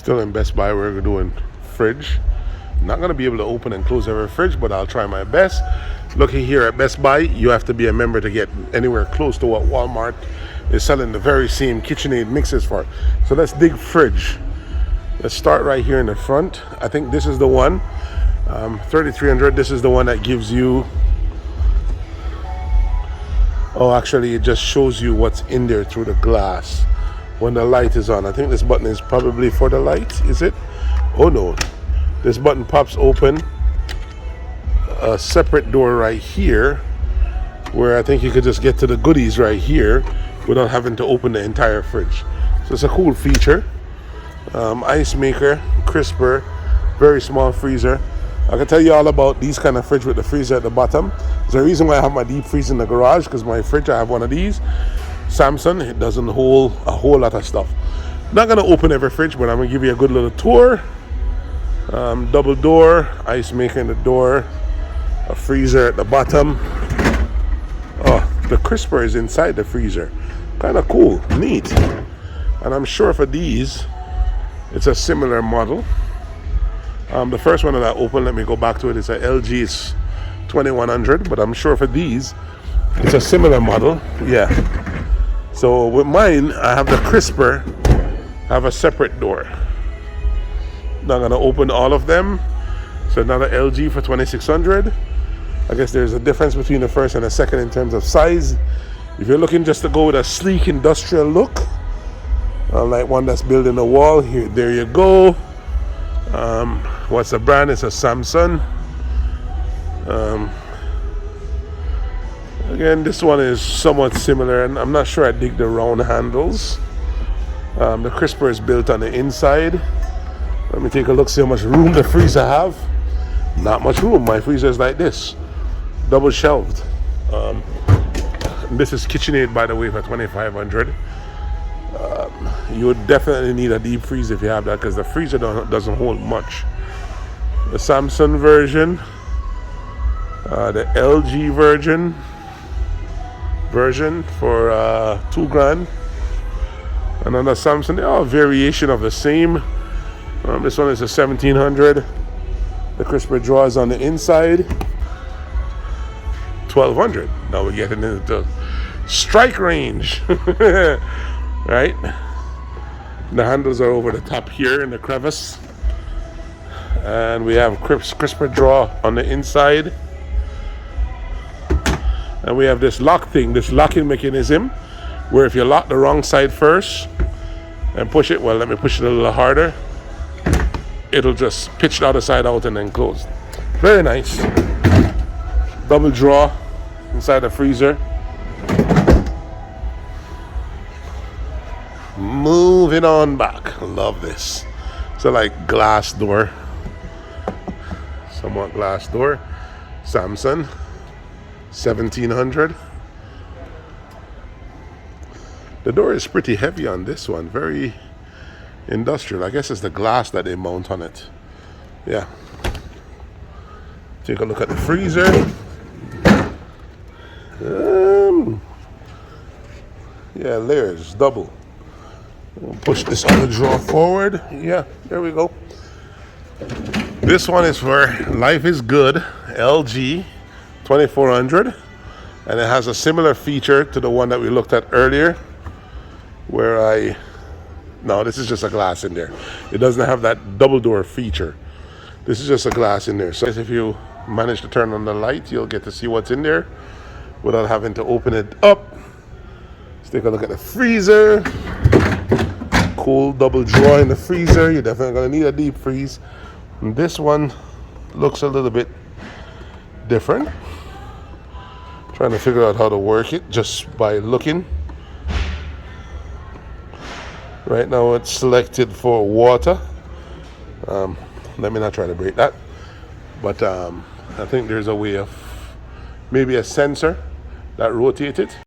Still in Best Buy, we're doing fridge. Not going to be able to open and close every fridge, but I'll try my best. Looking here at Best Buy, you have to be a member to get anywhere close to what Walmart is selling the very same KitchenAid mixes for. So let's dig fridge. Let's start right here in the front. I think this is the one, 3300. This is the one that gives you, oh, actually it just shows you what's in there through the glass when the light is on. I think this button is probably for the light, is it? Oh no, this button pops open a separate door right here where I think you could just get to the goodies right here without having to open the entire fridge. So it's a cool feature. Ice maker, crisper, very small freezer. I can tell you all about these kind of fridge with the freezer at the bottom. There's a reason why I have my deep freeze in the garage, because my fridge, I have one of these. Samsung, it doesn't hold a whole lot of stuff. Not gonna open every fridge, but I'm gonna give you a good little tour. Double door, ice maker in the door, a freezer at the bottom. Oh, the crisper is inside the freezer. Kind of cool, neat. And I'm sure for these, it's a similar model. The first one that I opened, let me go back to it, it's a LG 2100, but I'm sure for these, it's a similar model, yeah. So with mine, I have the crisper, have a separate door. Not gonna open all of them. So another LG for 2600. I guess there's a difference between the first and the second in terms of size. If you're looking just to go with a sleek industrial look, like one that's built in the wall, here, there you go. What's the brand? It's a Samsung. Again, this one is somewhat similar, and I'm not sure I dig the round handles. The crisper is built on the inside. Let me take a look, see how much room the freezer have. Not much room. My freezer is like this, double shelved. This is KitchenAid, by the way, for 2500. You would definitely need a deep freeze if you have that, because the freezer doesn't hold much. The Samsung version, the LG version for $2,000. Another Samsung, they're all variation of the same. This one is a 1700. The crisper drawers on the inside, 1200. Now we're getting into strike range. Right? The handles are over the top here in the crevice. And we have crisper drawer on the inside. And we have this lock thing, this locking mechanism, where if you lock the wrong side first and push it, well, let me push it a little harder, it'll just pitch the other side out and then close. Very nice. Double drawer inside the freezer. Moving on back. Love this. So like glass door. Somewhat glass door. Samsung 1700. The door is pretty heavy on this one. Very industrial. I guess it's the glass that they mount on it. Yeah. Take a look at the freezer. Yeah, layers, double. We'll push this other drawer forward. Yeah, there we go. This one is for Life is Good, LG 2400. And it has a similar feature to the one that we looked at earlier, where no, this is just a glass in there. It doesn't have that double door feature. This is just a glass in there. So if you manage to turn on the light, you'll get to see what's in there without having to open it up. Let's take a look at the freezer. Cool double drawer in the freezer. You're definitely gonna need a deep freeze. And this one looks a little bit different. Trying to figure out how to work it just by looking. Right now it's selected for water. Let me not try to break that. But I think there's a way of maybe a sensor that rotates it.